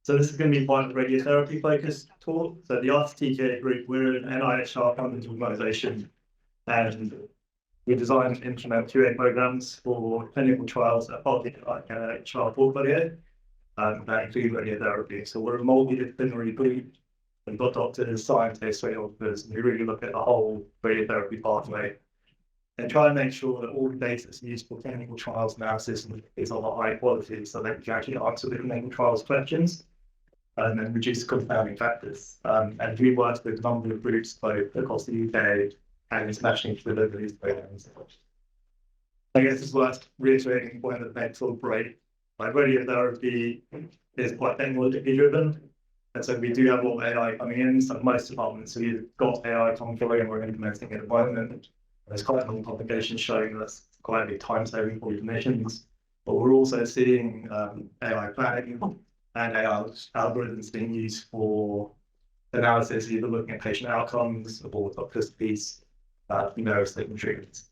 So this is going to be quite a radiotherapy focused talk. So the RTTQA group, we're an NIHR funded organisation, and we design and implement QA programs for clinical trials that are like a trial portfolio that include radiotherapy. So we're a multidisciplinary group. We've got doctors, scientists, radiographers, and we really look at the whole radiotherapy pathway and try and make sure that all the data that's used for clinical trials analysis is of a high quality so that you can actually answer the clinical trials questions and then reduce confounding factors. And we work with a number of groups both across the UK and internationally to deliver these programs. I guess it's worth reiterating the point that makes all great. Like radiotherapy is quite technologically driven. And so we do have a lot of AI coming in. So most departments, so you've got AI coming and we're implementing it at the moment. There's quite a lot of publications showing that's quite a big time saving for clinicians. But we're also seeing AI planning and AI algorithms being used for analysis, either looking at patient outcomes or toxicities, various different treatments.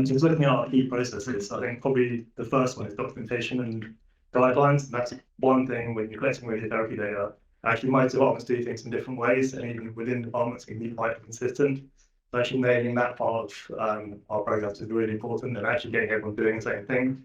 Just looking at our key processes, I think probably the first one is documentation and guidelines. And that's one thing when you're collecting radiotherapy data. Actually, most departments do things in different ways, and even within departments can be quite consistent. So actually nailing that part of our programs is really important, and actually getting everyone doing the same thing.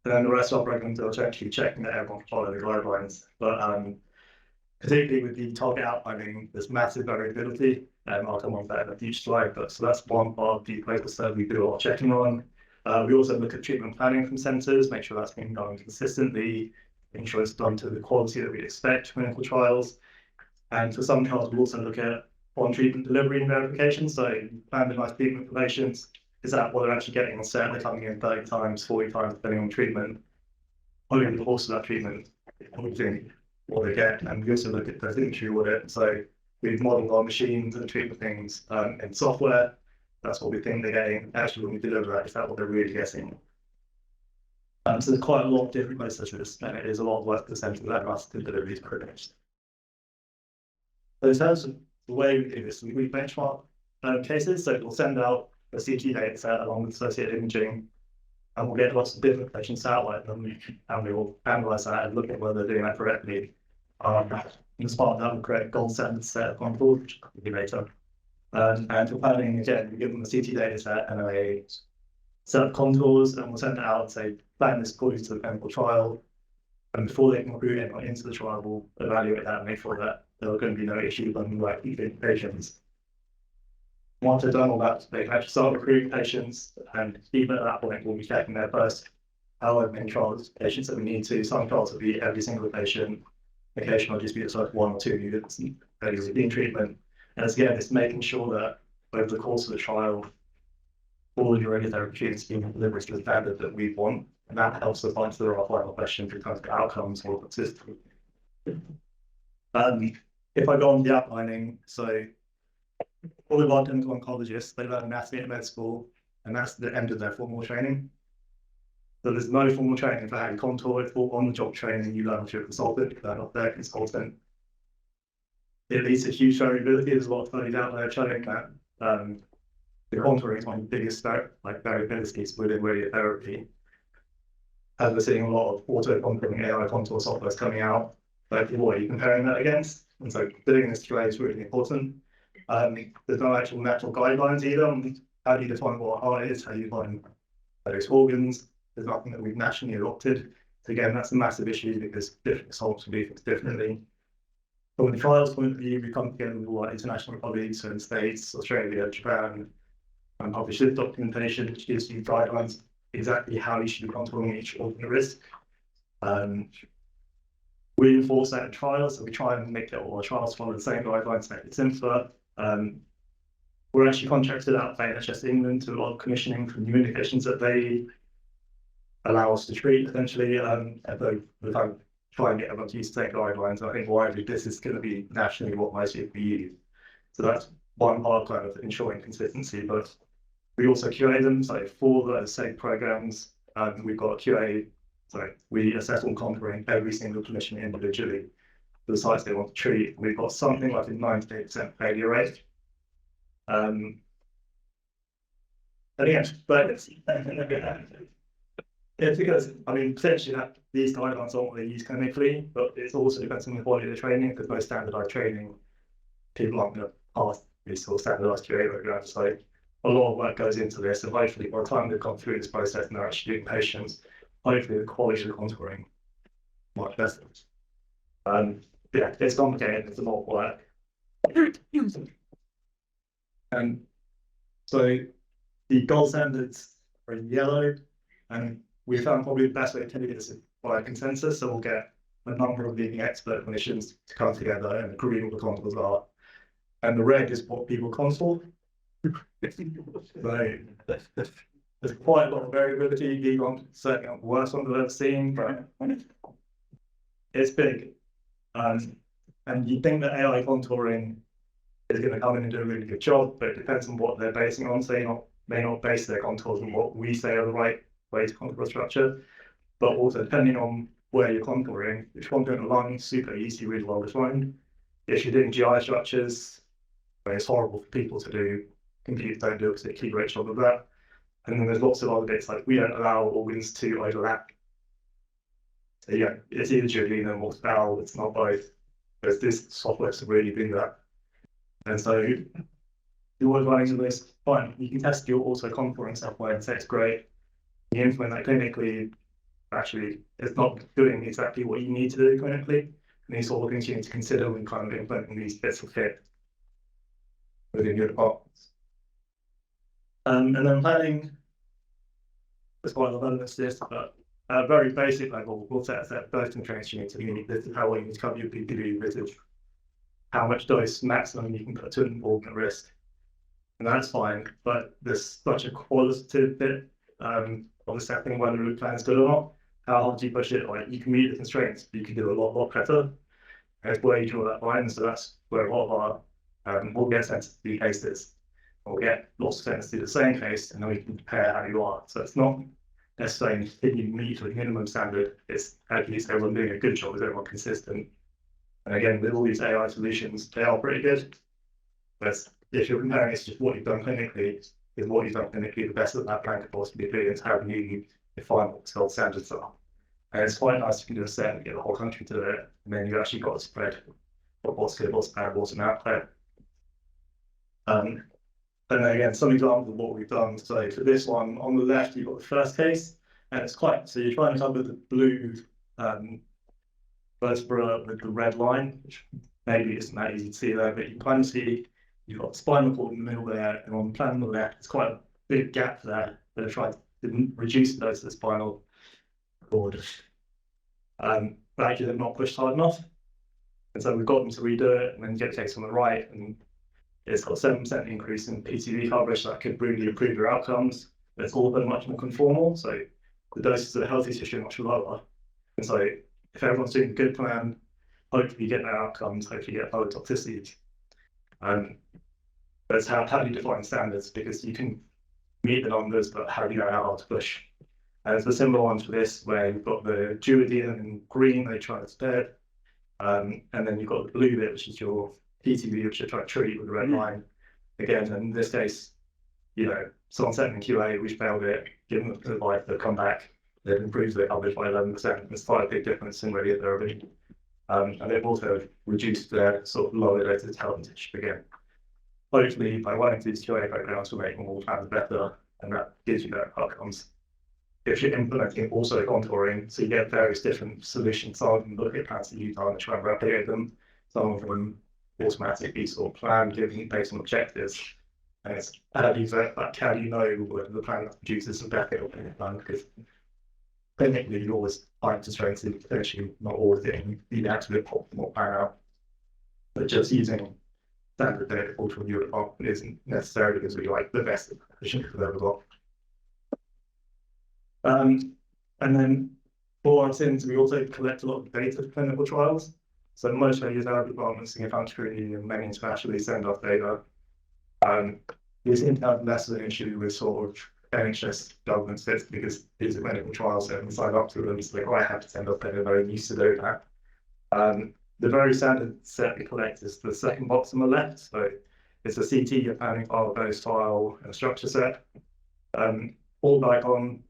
And then the rest of our programs are actually checking that everyone can follow the guidelines. But particularly with the target outlining, there's massive variability. I'll come on to that in a future slide. But so that's one part of the process that we do a lot of checking on. We also look at treatment planning from centres, make sure that's being done consistently, making sure it's done to the quality that we expect for clinical trials. And for some trials, we also look at on-treatment delivery and verification. So randomised treatment for patients, is that what they're actually getting on set? They're coming in 30 times, 40 times, depending on treatment. Over the course of that treatment, what they get. And we also look at the dosimetry audit. So we've modelled our machines and treatment things in software. That's what we think they're getting. Actually, when we deliver that, is that what they're really getting? So there's quite a lot of different processes, and it is a lot of work to send to that us to deliver these programs. So in terms of the way we do this, we benchmark cases. So we'll send out a CT data set along with associated imaging, and we'll get lots of different patients satellite them, and we will analyse that and look at whether they're doing that correctly. And as part of that, we'll create a gold standard set of controls, which will be later. And for planning, again, we give them a CT data set and a set of contours, and we'll send it out and say, plan this according to the clinical trial. And before they can recruit anyone into the trial, we'll evaluate that and make sure that there are going to be no issues on the right patients. Once they've done all that, they can actually start recruiting patients, and even at that point, we'll be checking their first however many trials patients that we need to. Some trials will be every single patient, occasionally just be like 1 or 2 units and in treatment. And again, it's making sure that over the course of the trial, all of your radiotherapy treatments being delivered to the standard that we want, and that helps us answer the final question in terms of outcomes or consistency. If I go on the outlining, so all of our clinical oncologists, they learn anatomy at med school, and that's the end of their formal training. So there's no formal training for how you contour it, or on-the-job training you learn to a consultant, if they're not their consultant. It leads to huge variability. There's a lot of studies out there showing that the contouring is one of the biggest variabilities within radiotherapy. And we're seeing a lot of auto-contouring AI contour software coming out. But what are you comparing that against? And so doing this QA is really important. There's no actual natural guidelines either on how do you define what a heart is, how you define those organs. There's nothing that we've nationally adopted. So again, that's a massive issue because different consultants will do things differently. From the trials point of view, we come together with all our international colleagues in the States, Australia, Japan, and publish this documentation, which gives you guidelines exactly how you should be contouring each organ risk. We enforce that in trials, so we try and make all our trials follow the same guidelines, make it simpler. We're actually contracted out by NHS England to a lot of commissioning for new indications that they allow us to treat, essentially, and we're kind of trying to get everyone to use the same guidelines. I think widely this is going to be nationally what most people use. So that's one part kind of ensuring consistency, but we also QA them. So for the same programs, we've got QA, we assess all contouring every single clinician individually for the sites they want to treat. We've got something like a 98% failure rate. And again, but it's because, I mean, potentially that these guidelines aren't what they use clinically, but it's also depends on the quality of the training, because most standardized training, people aren't going to pass these sort of standardized QA programs. So a lot of work goes into this, and hopefully by the time they've gone through this process and they're actually doing patients, hopefully the quality of the contouring much better. Yeah, it's complicated, it's a lot of work. And so the gold standards are in yellow, and we found probably the best way to do this by consensus. So we'll get a number of leading expert clinicians to come together and agree what the contours are. And the red is what people contour. So there's quite a lot of variability. These ones certainly aren't the worst ones I've ever seen, but it's big. And you think that AI contouring is going to come in and do a really good job, but it depends on what they're basing on. So they may not base their contours on what we say are the right way to contour a structure, but also depending on where you're contouring. If you're contouring a lung, super easy, really well defined. If you're doing GI structures, where it's horrible for people to do, computers don't do a particularly great job of that. And then there's lots of other bits, like we don't allow organs to overlap. So yeah, it's either duodenum or bowel, it's not both. There's this software to really do that. And so the word running to this, fine, you can test your auto contouring software and say it's great. You implement that clinically, actually it's not doing exactly what you need to do clinically. And these sort of things you need to consider when kind of implementing these bits of kit within your departments. And then planning, there's quite a lot of elements to this, but at a very basic level, we'll set a set of dose constraints you need to meet. This is how well you need to cover your PPV, this is how much dose maximum you can put to an organ at risk. And that's fine, but there's such a qualitative bit of assessing whether the route plan is good or not. How hard do you push it? Like, you can meet the constraints, but you can do a lot better. And it's where you draw that line. So that's where a lot of our we'll get sensitivity cases, we'll get lots of sensitivity to the same case, and then we can compare how you are. So it's not necessarily if you meet a minimum standard, it's actually is everyone doing a good job, is everyone consistent? And again, with all these AI solutions, they are pretty good. But if you're comparing it to just what you've done clinically, is what you've done clinically the best that plan could possibly be, and how you define what the gold standards are. And it's quite nice you can do a set and get the whole country to do it, and then you've actually got a spread of what's good, what's bad, what's an outlier. And then again, some examples of what we've done. So for this one, on the left, you've got the first case, and it's quite, so you're trying to cover the blue vertebra with the red line, which maybe isn't that easy to see there, but you can kind of see you've got the spinal cord in the middle there, and on the plan on the left, it's quite a big gap there, but I tried to reduce the dose of the spinal cord. But actually they've not pushed hard enough. And so we've got them to redo it, and then get the case on the right, and it's got a 7% increase in PTV coverage, so that could really improve your outcomes. But it's all been much more conformal, so the doses of the healthy tissue are much lower. And so if everyone's doing a good plan, hopefully you get their outcomes, hopefully you get lower toxicities. But it's how do you define standards? Because you can meet the numbers, but how do you know how hard to push? And it's the similar ones for this, where you've got the duodenum in green, they try to spare, and then you've got the blue bit, which is your PTV, which you're trying to treat with the red line. Again, in this case, you know, someone sent in QA, we failed it, given the life, they've come back, they've improved their coverage by 11%. There's quite a big difference in radiotherapy therapy. And they've also reduced their sort of lower doses health tissue again. Hopefully, by running these QA programs, we're making all plans better, and that gives you better outcomes. If you're implementing also contouring, so you get various different solutions, some of them look at plans that you can't try and replicate them, some of them automatically sort of plan given based on objectives. And it's how do you vet that? How do you know whether the plan that produces some benefit or plan? Because clinically, you're always finding constraints and potentially not always getting the absolute optimal plan out. But just using standard data from your department isn't necessarily going to be like the best efficient we've ever got. And then for our sins, we also collect a lot of data for clinical trials. So most radiotherapy departments in the country and many internationally send us data. We seem to have less of an issue with sort of NHS government sets because these are clinical trials that we sign up to them, so I have to send us data, very used to doing that. The very standard set we collect is the second box on the left. So it's a CT, a planning file, dose file, and a structure set. All icon,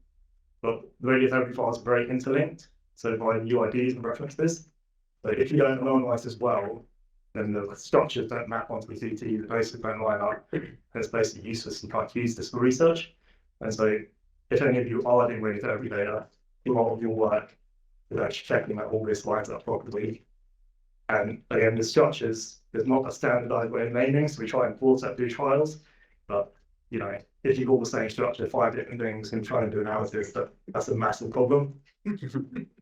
but the radiotherapy files are very interlinked, so by UIDs and references. So if you don't anonymize as well, then the structures don't map onto the CT, the doses don't line up, and it's basically useless. You can't use this for research. And so if any of you are doing radiotherapy data, a lot of your work is actually checking that all this lines up properly. And again, the structures, there's not a standardized way of naming, so we try and force that through trials. But you know, if you call the same structure 5 different things and try and do analysis, that's a massive problem.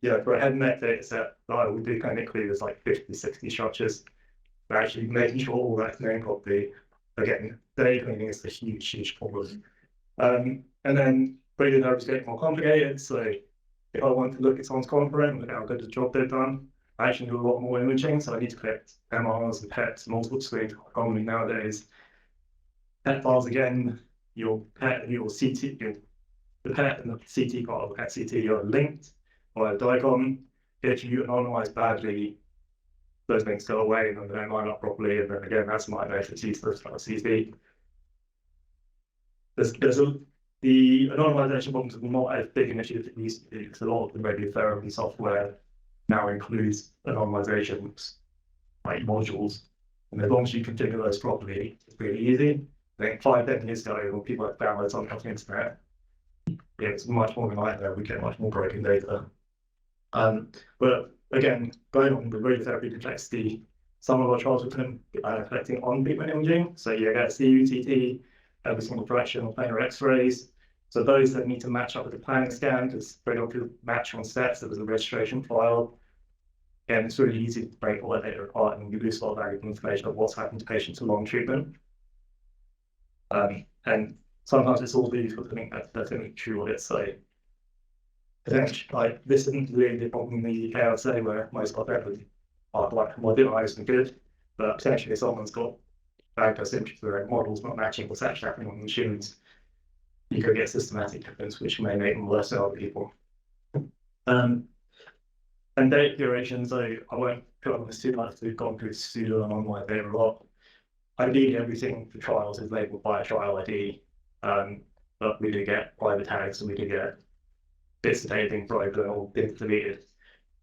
Yeah, for a head and neck data set that we do clinically, there's like 50, 60 structures. But actually making sure all that's named properly, again, data cleaning is a huge, huge problem. And then radiotherapy is getting more complicated. So if I want to look at someone's component, look at how good the job they've done, I actually do a lot more imaging. So I need to collect MRs and PETs, multiple screens, commonly nowadays. PET files again, your PET and your CT, the PET and the CT file, the PET CT are linked by a DICOM. If you anonymize badly, those things go away and they don't line up properly, and then again, that's my expertise for CT. The anonymization problems are not as big an issue as it used to be, because a lot of the radiotherapy software now includes anonymizations, like modules, and as long as you configure those properly, it's really easy. I think 5-10 years ago, when people had downloads on the internet, it's much more of a nightmare. We get much more broken data. But again, going on with radiotherapy complexity, some of our trials were collecting on-treatment imaging. So you get CUTT, every single fraction of planar X-rays. So those that need to match up with the planning scan, because radiography match on sets, there was a registration file. And it's really easy to break all that data apart, and you lose a lot of valuable information of what's happened to patients along treatment. And sometimes it's all useful to think that's only true audits. So potentially, like, this isn't really the problem in the UK, I'd say, where most of our are like modernized and good, but potentially someone's got diagnosed interest with their models not matching what's actually happening on the machines. You could get systematic difference, which may make them worse than other people. And data curation, so I won't put on this too much, we've gone through pseudo and online data a lot. Ideally, everything for trials is labeled by a trial ID, but we do get private tags, and we do get bits of data being private or being deleted,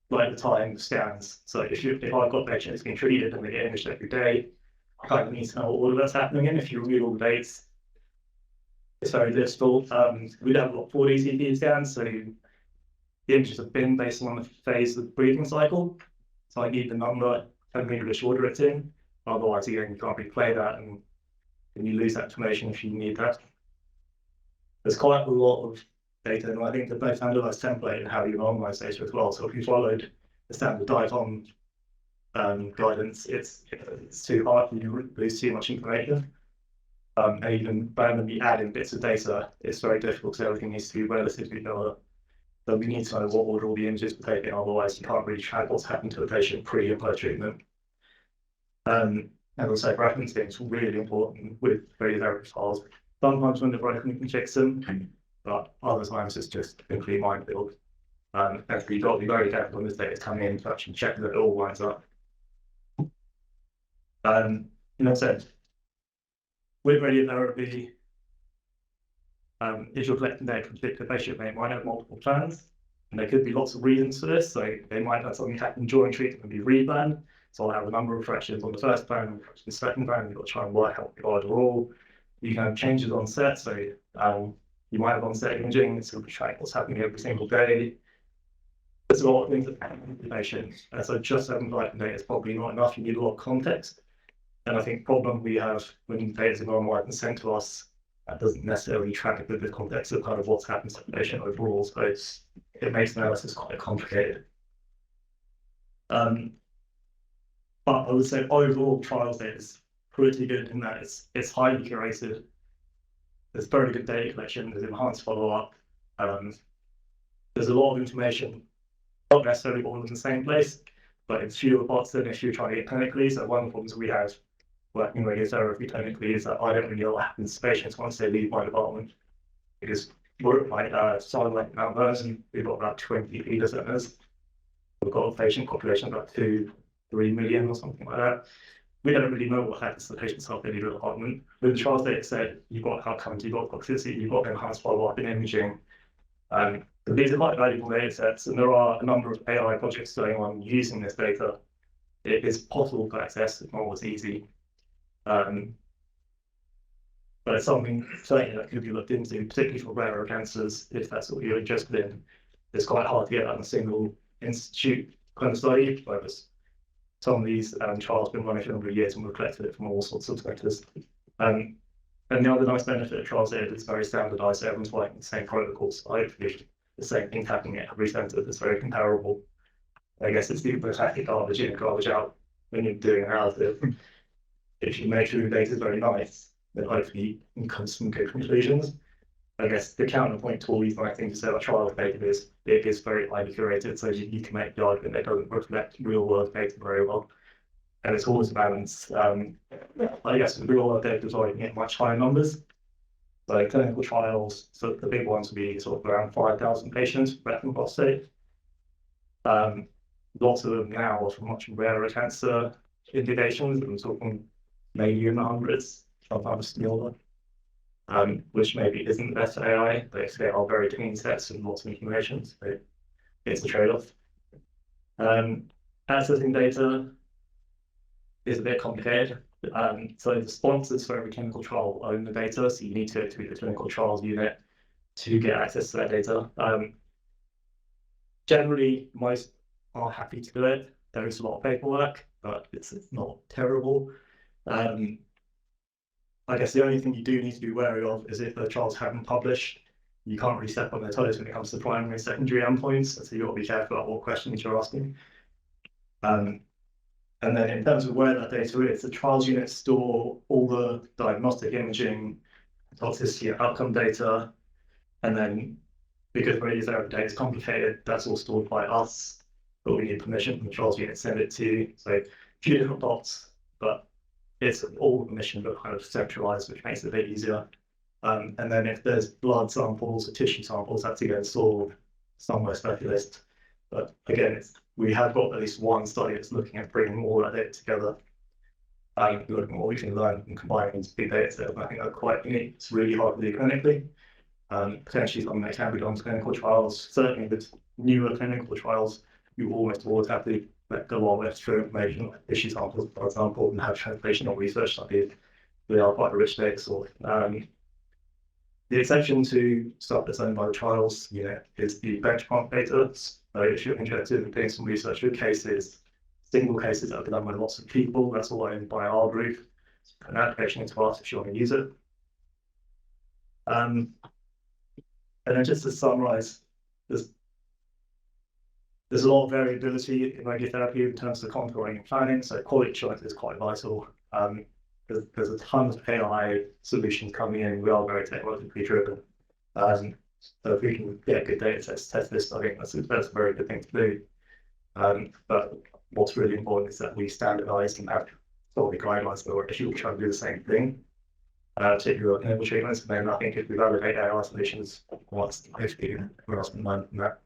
like the time scans. So if I've got patients being treated and they get imaged every day, I kind of need to know what order that's happening in. If you remove all the dates, it's very difficult. We don't have a lot of 4D CT scans, so the images have been based on the phase of the breathing cycle. So I need the number, telling me which order it's in. Otherwise, again, you can't replay that, and you lose that information if you need that. There's quite a lot of data, and I think there's no standardized template in how you anonymize data as well. So if you followed the standard DICOM guidance, it's too hard, you lose too much information. And even randomly adding bits of data, it's very difficult, because everything needs to be relatively lower. So we need to know what order all the images were taken, otherwise you can't really track what's happened to the patient pre and post treatment. And also referencing is really important with radiotherapy files. Sometimes when they're broken, you can fix them, but other times it's just a complete minefield. And you've got to be very careful when this data is coming in to actually check that it all lines up. So with radiotherapy, if you're collecting data from a particular patient, they might have multiple plans, and there could be lots of reasons for this. So they might have something happen during treatment and be replanned. So I'll have a number of fractions on the first plan, the second plan, you've got to try and work out the order all. You can have changes on set, so you might have on-set imaging, it's going to track what's happening every single day. There's a lot of things that happen with the patient, and so just having Python data is probably not enough. You need a lot of context. And I think the problem we have when data is anonymized and sent to us, that doesn't necessarily track it with the context of kind of what's happened to the patient overall. So it makes analysis quite complicated. But I would say overall trials data is pretty good in that it's highly curated. There's very good data collection, there's enhanced follow-up. There's a lot of information, not necessarily all in the same place, but it's fewer parts than if you're trying to get clinically. So one of the problems we have working in radiotherapy clinically is that I don't really know what happens to patients once they leave my department. Because we're like something like Mount Vernon, we've got about 20 feeder centers. We've got a patient population of about 2-3 million or something like that. We don't really know what happens to the patient's health in the department. With the trials data set, you've got outcomes, you've got toxicity, you've got enhanced follow-up in imaging. So these are quite valuable data sets, and there are a number of AI projects going on using this data. It is possible to access, it's not always easy. But it's something certainly that could be looked into, particularly for rarer cancers, if that's what you're interested in. It's quite hard to get on a single institute kind of study, whereas some of these trials have been running for a number of years and we've collected it from all sorts of sectors. And the other nice benefit of trials is it's very standardized, so everyone's following the same protocols. So hopefully the same thing happening at every center that's very comparable. I guess it's the classic garbage in, garbage out when you're doing analysis. If you make sure the data is very nice, then hopefully you can come to some good conclusions. I guess the counterpoint to all these nice things to say about trial data is it is very highly curated, so you can make the argument that it doesn't reflect real world data very well. And it's always a balance. I guess with real world data is already in much higher numbers. So clinical trials, so the big ones would be sort of around 5,000 patients for breast and prostate. Lots of them now are for much rarer cancer indications. I'm talking maybe in the hundreds, sometimes smaller, which maybe isn't the best AI, but they are very clean sets and lots of information. So it's a trade-off. Accessing data is a bit complicated. So the sponsors for every clinical trial own the data, so you need to go through the clinical trials unit to get access to that data. Generally, most are happy to do it. There is a lot of paperwork, but it's not terrible. I guess the only thing you do need to be wary of is if the trials haven't published, you can't really step on their toes when it comes to primary and secondary endpoints, so you've got to be careful about what questions you're asking. And then in terms of where that data is, the trials units store all the diagnostic imaging, toxicity, and outcome data. And then because radiotherapy data is complicated, that's all stored by us, but we need permission from the trials unit to send it to. So a few different dots, but it's all permission, but kind of centralized, which makes it a bit easier. And then if there's blood samples or tissue samples, that's again stored somewhere specialist. But again, we have got at least one study that's looking at bringing all that data together. Looking at what we can learn and combining into big data sets. I think that's quite unique. It's really hard to do clinically. Potentially something that can be done in clinical trials. Certainly with newer clinical trials, you almost always have to collect a lot of extra information, like tissue samples, for example, and have translational research studies. They are quite a rich data source. The exception to stuff that's owned by the trials unit is the benchmark data. So if you're interested in doing some research with cases, single cases that have been done by lots of people, that's all owned by our group. Put an application into us if you want to use it. And then just to summarize, there's a lot of variability in radiotherapy in terms of contouring and planning, so quality assurance is quite vital. There's a ton of AI solutions coming in. We are very technologically driven. So if we can get good data sets to test this, I think that's a very good thing to do. But what's really important is that we standardize and have sort of the guidelines that we're actually trying to do the same thing, particularly with clinical treatments. And then I think if we validate AI solutions, what's hopefully we're asking from that.